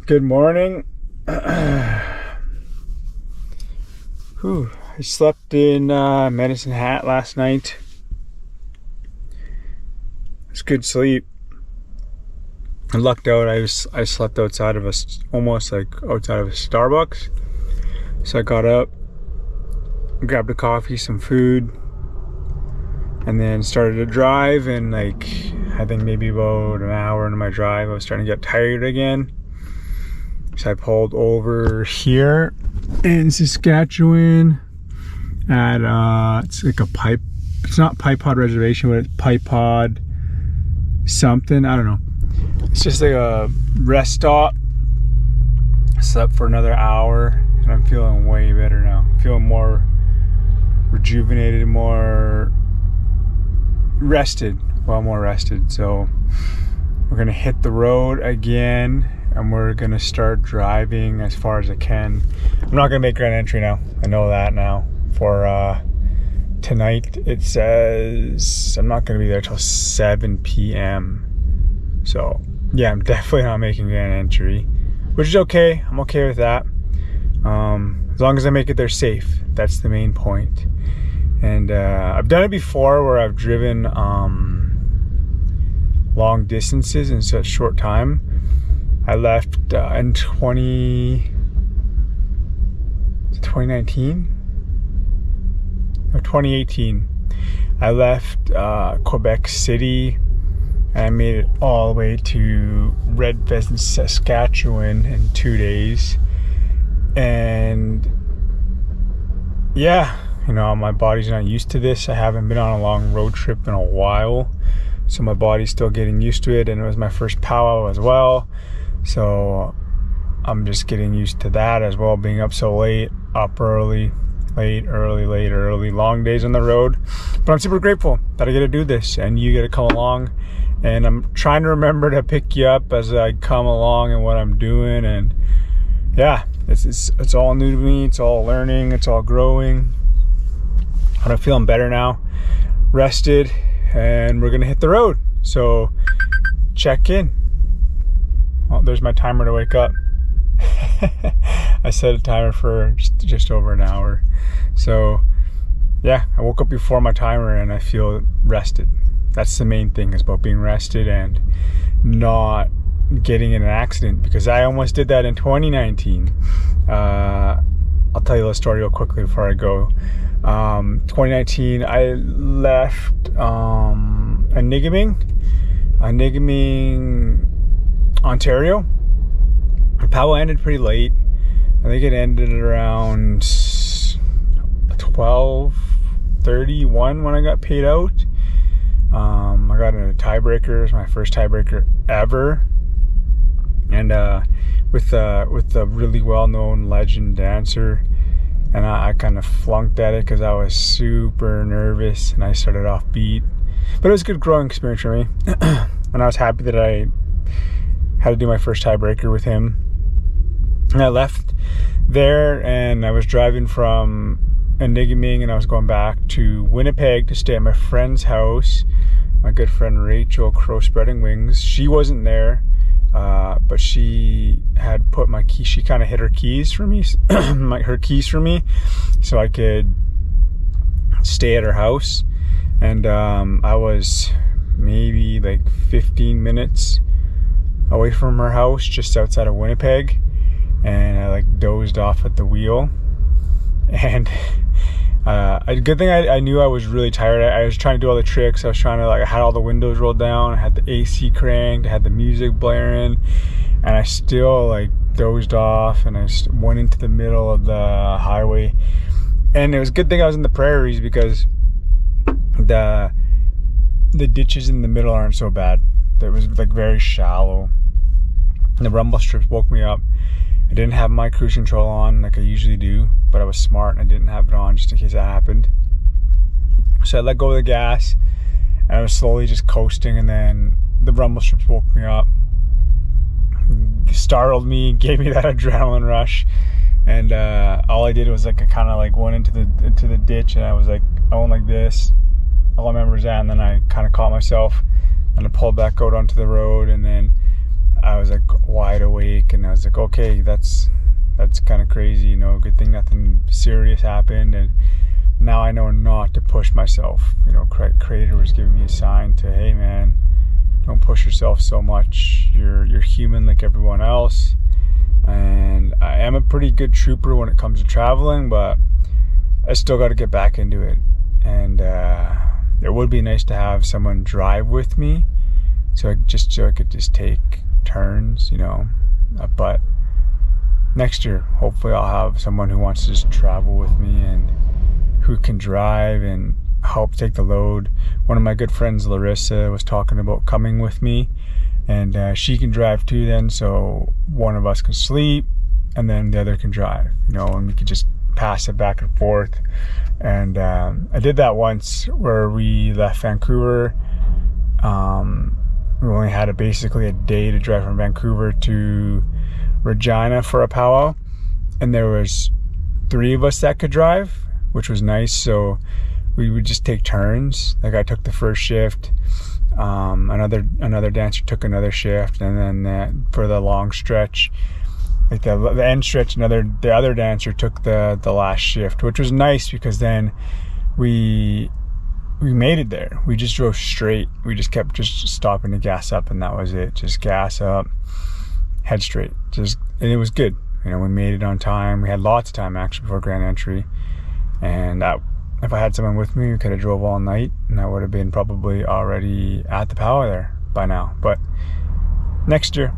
Good morning. Whew. I slept in Medicine Hat last night. It's good sleep. I lucked out. I slept outside of almost like outside of a Starbucks. So I got up, grabbed a coffee, some food, and then started to drive. And like I think maybe about an hour into my drive, I was starting to get tired again. So I pulled over here in Saskatchewan at it's like a pipe. It's not Pipe Pod Reservation, but it's Pipe Pod something. I don't know. It's just like a rest stop. I slept for another hour, and I'm feeling way better now. I'm feeling more rejuvenated, more rested. Well, more rested. So we're gonna hit the road again. And we're gonna start driving as far as I can. I'm not gonna make Grand Entry now. I know that now. For tonight, it says I'm not gonna be there till 7 p.m. So yeah, I'm definitely not making Grand Entry, which is okay. I'm okay with that. As long as I make it there safe. That's the main point. And I've done it before where I've driven long distances in such short time. I left in 2019 or 2018. I left Quebec City and I made it all the way to Red Pheasant, Saskatchewan in 2 days. And yeah, you know, my body's not used to this. I haven't been on a long road trip in a while, so my body's still getting used to it. And it was my first powwow as well. So I'm just getting used to that as well, being up so late, up early, late, early, long days on the road. But I'm super grateful that I get to do this and you get to come along. And I'm trying to remember to pick you up as I come along and what I'm doing. And yeah, it's all new to me. It's all learning. It's all growing. I'm feeling better now, rested, and we're going to hit the road. So check in. Oh, there's my timer to wake up. I set a timer for just over an hour. So yeah, I woke up before my timer and I feel rested. That's the main thing, is about being rested and not getting in an accident, because I almost did that in 2019. I'll tell you the story real quickly before I go. 2019, I left Anigaming, Ontario. The powwow ended pretty late. I think it ended at around 12:31 when I got paid out. I got in a tiebreaker. It was my first tiebreaker ever, and with a really well-known legend dancer. And I kind of flunked at it because I was super nervous and I started off beat. But it was a good growing experience for me, and I was happy that I had to do my first tiebreaker with him. And I left there and I was driving from Anigaming and I was going back to Winnipeg to stay at my friend's house. My good friend Rachel, Crow Spreading Wings. She wasn't there, but she had put my key. She kind of hid her keys for me, her keys for me, so I could stay at her house. And I was maybe like 15 minutes away from her house, just outside of Winnipeg, and I like dozed off at the wheel. And a good thing I knew I was really tired. I was trying to do all the tricks. I was trying to, like, I had all the windows rolled down, I had the AC cranked, I had the music blaring, and I still like dozed off, and I went into the middle of the highway. And it was a good thing I was in the prairies, because the ditches in the middle aren't so bad. It was like very shallow. And the rumble strips woke me up. I didn't have my cruise control on like I usually do, but I was smart and I didn't have it on just in case that happened. So I let go of the gas and I was slowly just coasting, and then the rumble strips woke me up, startled me, gave me that adrenaline rush, and all I did was like I kind of like went into the ditch, and I was like, I went like this. All I remember is that, and then I kind of caught myself and I pulled back out onto the road, and then I was like wide awake, and I was like, okay, that's kind of crazy, you know, good thing nothing serious happened. And now I know not to push myself. You know, Creator was giving me a sign to, hey man, don't push yourself so much. You're human like everyone else. And I am a pretty good trooper when it comes to traveling, but I still got to get back into it. And it would be nice to have someone drive with me, so I could just take turns, you know. But next year, hopefully I'll have someone who wants to just travel with me and who can drive and help take the load. One of my good friends, Larissa, was talking about coming with me, and she can drive too then, so one of us can sleep and then the other can drive, you know, and we can just pass it back and forth. And I did that once where we left Vancouver. We only had basically a day to drive from Vancouver to Regina for a powwow, and there was 3 of us that could drive, which was nice. So we would just take turns. Like I took the first shift, another dancer took another shift, and then for the long stretch, like the end stretch, the other dancer took the last shift, which was nice because then we made it there. We just drove straight. We just kept just stopping to gas up, and that was it. Just gas up, head straight. And it was good. You know, we made it on time. We had lots of time actually before Grand Entry. And if I had someone with me, we could have drove all night, and I would have been probably already at the powwow there by now. But next year.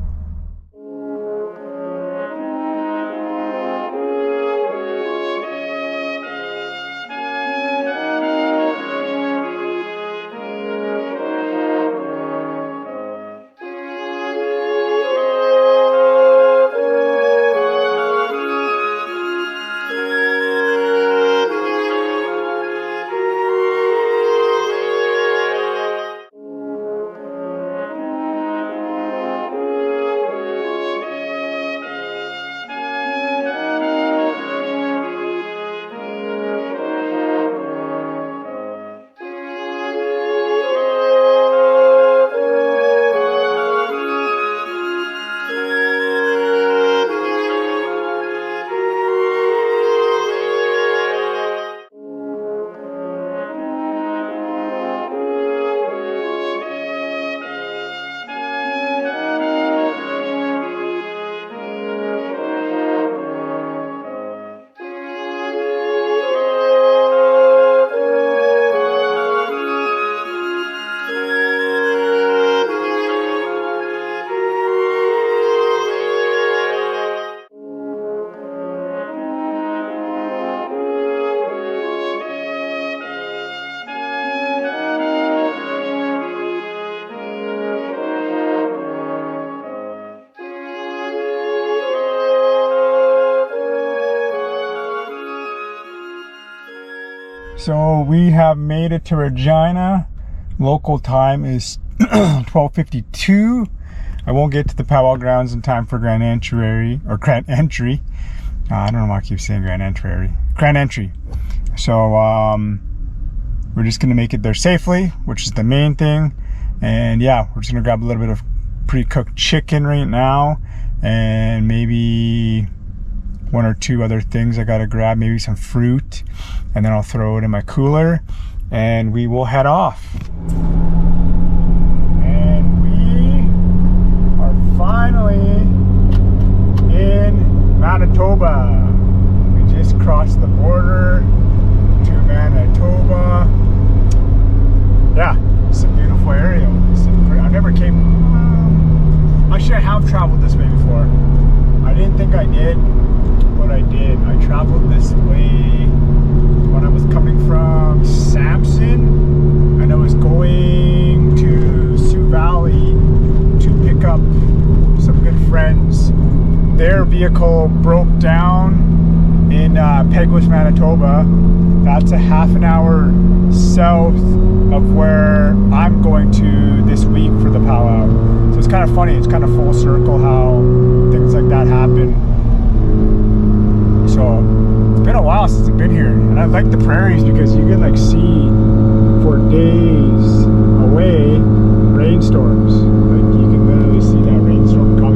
So we have made it to Regina. Local time is 12:52. I won't get to the powwow grounds in time for Grand Entry. I don't know why I keep saying Grand Entry. So we're just gonna make it there safely, which is the main thing. And yeah, we're just gonna grab a little bit of pre-cooked chicken right now, and maybe 1 or 2 other things I gotta grab, maybe some fruit, and then I'll throw it in my cooler and we will head off. And we are finally in Manitoba. We just crossed the border to Manitoba. Yeah, it's a beautiful area. I never came, actually I have traveled this way before. I didn't think I did, but I did. I traveled this way when I was coming from Sampson, and I was going to Sioux Valley to pick up some good friends. Their vehicle broke down in Pegwish, Manitoba. That's a half an hour south of where I'm going to this week for the powwow. So it's kind of funny. It's kind of full circle how things like that happen. So it's been a while since I've been here, and I like the prairies because you can like see for days away rainstorms. Like you can literally see that rainstorm coming.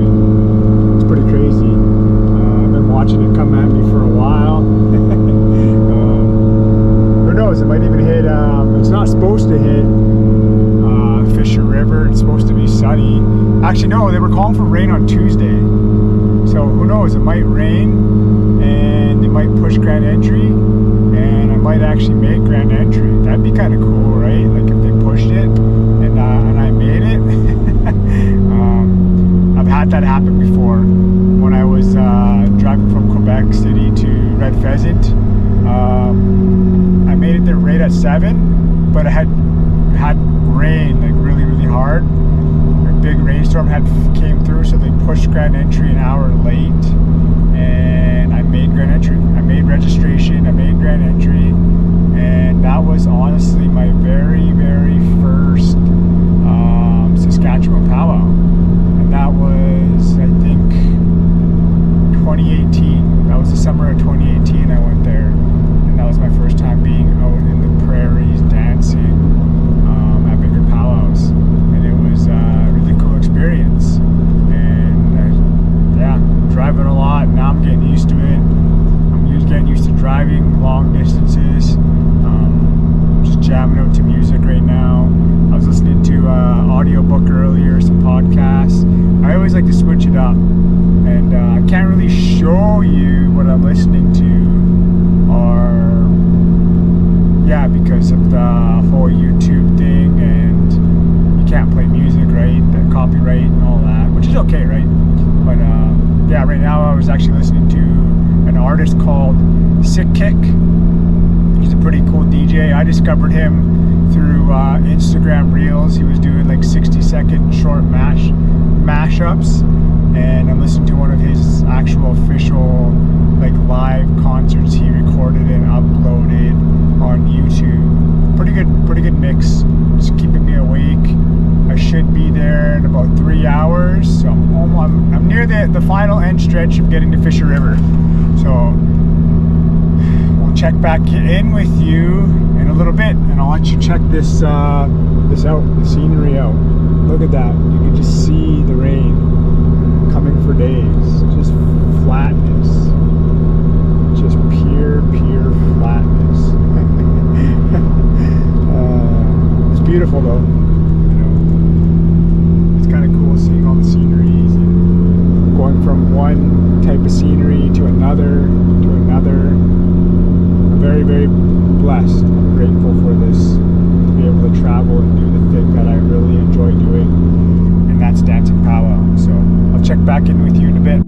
knows? It might even hit. It's not supposed to hit Fisher River. It's supposed to be sunny. Actually, no, they were calling for rain on Tuesday. So who knows? It might rain, and they might push Grand Entry, and I might actually make Grand Entry. That'd be kind of cool, right? Like if they pushed it and I made it. I've had that happen before. When I was driving from Quebec City to Red Pheasant, I made it there right at 7, but I had rain, like really, really hard. A big rainstorm came through, so they pushed Grand Entry an hour late, and I made Grand Entry. I made registration, I made Grand Entry, and that was honestly my very, very first Saskatchewan powwow. And that was, I think, 2018. That was the summer of 2018 I went there, and that was my first time being out in the prairies dancing at bigger powwows, and it was a really cool experience. And yeah, driving a lot. Now I'm getting used to it. I'm getting used to driving long distances. Just jamming out to music right now. I was listening to audiobook earlier, some podcasts. I always like to switch it up, and I can't really show you what I'm listening to, or yeah, because of the whole YouTube thing, and you can't play music, right? The copyright and all that, which is okay, right? But yeah, right now I was actually listening to an artist called Sick Kick. He's a pretty cool DJ. I discovered him through Instagram Reels. He was doing like 60-second short mashups, and I'm listening to one of his actual official like live concerts he recorded and uploaded on YouTube. Pretty good mix. Just keeping me awake. I should be there in about 3 hours, so I'm near the final end stretch of getting to Fisher River. So we'll check back in with you in a little bit, and I'll let you check this out, the scenery out. Look at that. You can just see the rain coming for days. Just flatness. Just pure flatness. It's beautiful though. You know, it's kind of cool seeing all the sceneries and going from one type of scenery to another. I'm very, very blessed. I'm grateful for this, to be able to travel and do the thing that I really enjoy doing, and that's dancing powwow. So I'll check back in with you in a bit.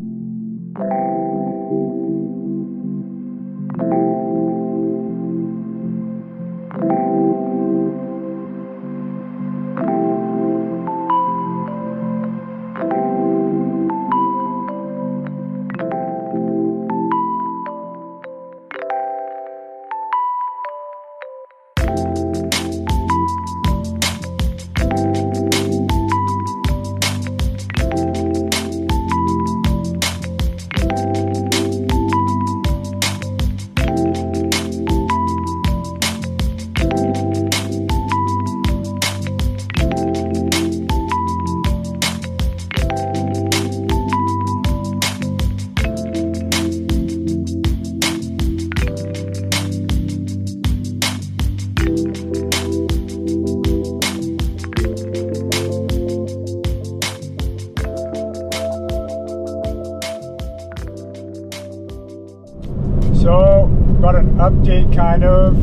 So, got an update kind of.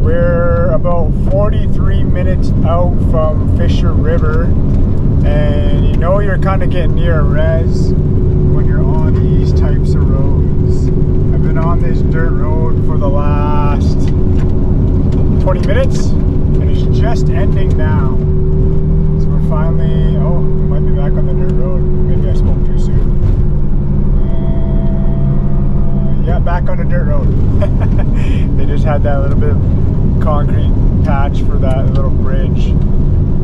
We're about 43 minutes out from Fisher River, and you know you're kind of getting near a res when you're on these types of roads. I've been on this dirt road for the last 20 minutes, and it's just ending now. So we're finally, we might be back on the dirt road. Maybe I spoke too soon. Yeah, back on the dirt road. They just had that little bit of concrete patch for that little bridge.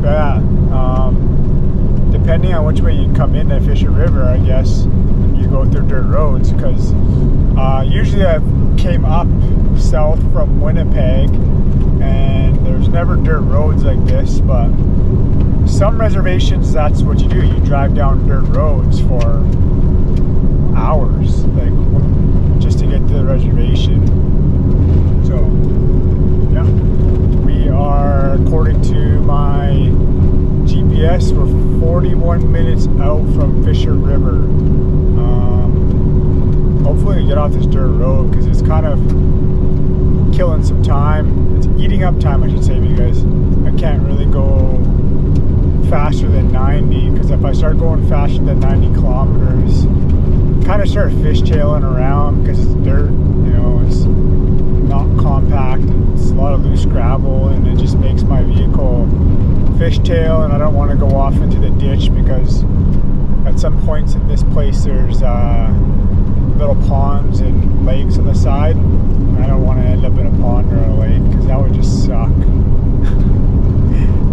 But yeah, depending on which way you come into Fisher River, I guess you go through dirt roads, because usually I came up south from Winnipeg, and there's never dirt roads like this, but some reservations, that's what you do. You drive down dirt roads for hours, like just to get to the reservation. So yeah. off this dirt road because it's kind of killing some time. It's eating up time, I should say, because I can't really go faster than 90, because if I start going faster than 90 kilometers, kind of start fishtailing around because it's dirt, you know, it's not compact, it's a lot of loose gravel, and it just makes my vehicle fishtail, and I don't want to go off into the ditch because at some points in this place there's little ponds and lakes on the side. I don't want to end up in a pond or a lake because that would just suck.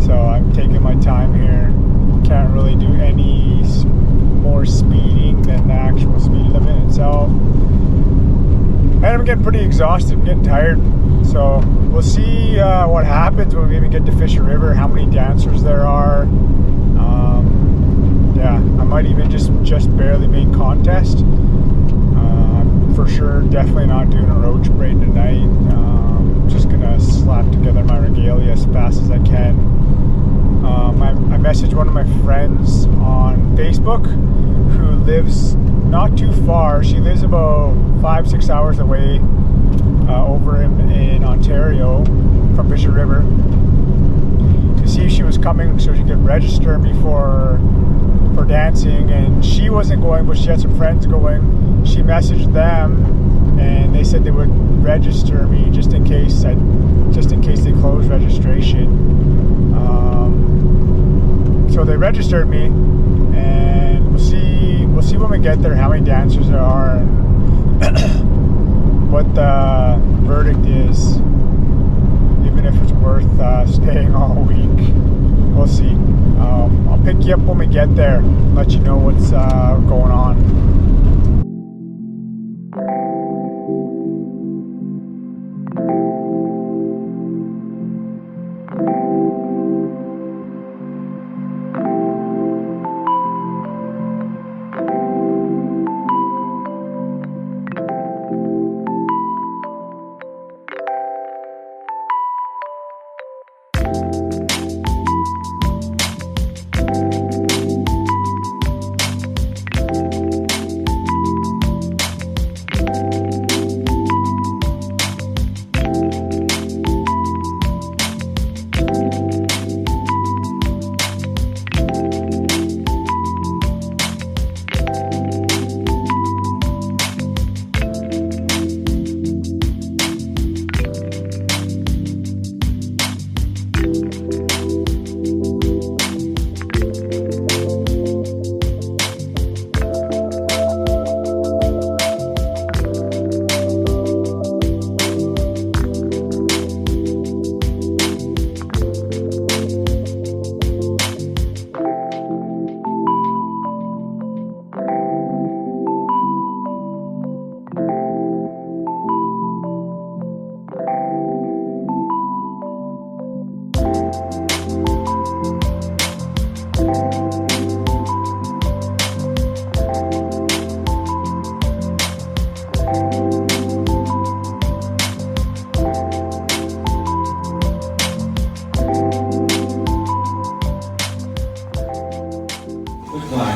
So I'm taking my time here. Can't really do any more speeding than the actual speed limit itself. And I'm getting pretty exhausted. I'm getting tired. So we'll see what happens when we even get to Fisher River, how many dancers there are. Yeah, I might even just barely make contest. For sure, definitely not doing a road spray tonight. Just gonna slap together my regalia as fast as I can. I messaged one of my friends on Facebook who lives not too far. She lives about 5-6 hours away over in Ontario from Fisher River, to see if she was coming so she could register me for dancing. And she wasn't going, but she had some friends going. She messaged them and they said they would register me just in case they close registration. So they registered me, and we'll see when we get there how many dancers there are and what the verdict is, even if it's worth staying all week. We'll see. I'll pick you up when we get there and let you know what's going on.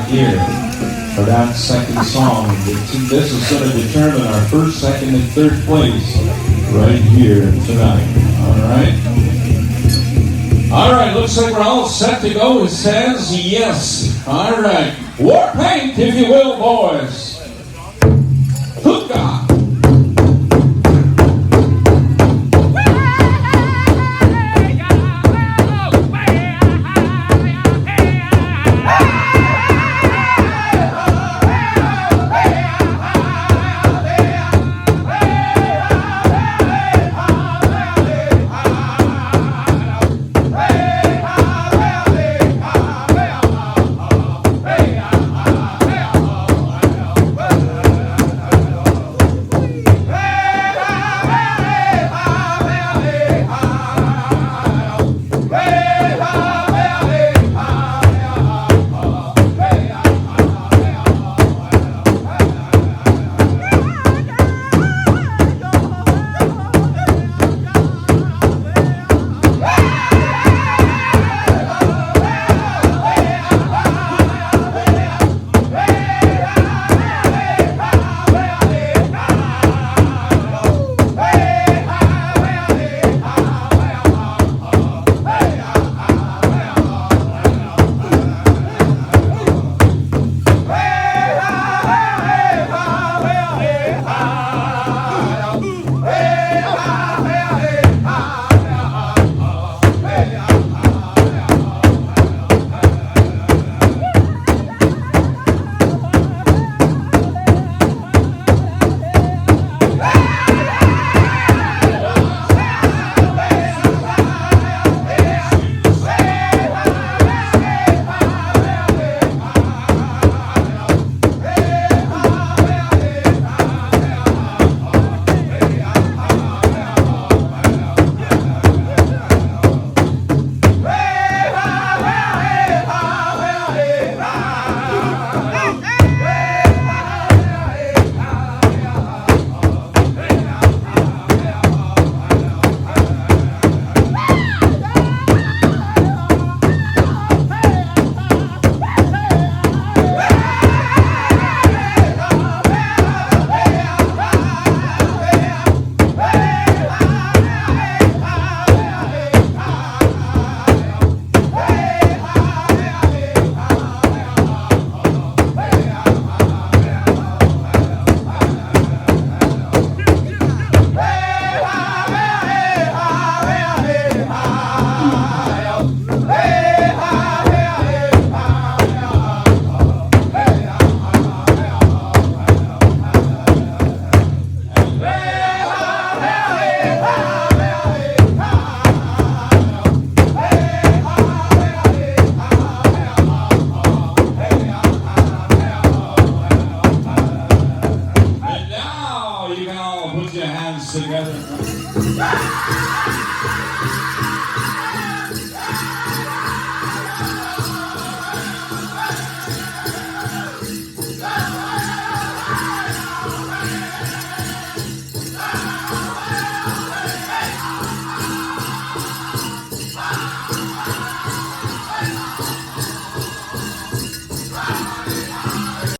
Here for that second song. This is going to determine our first, second, and third place right here tonight. All right, looks like we're all set to go. It says yes. All right, war paint, if you will, boys. Hook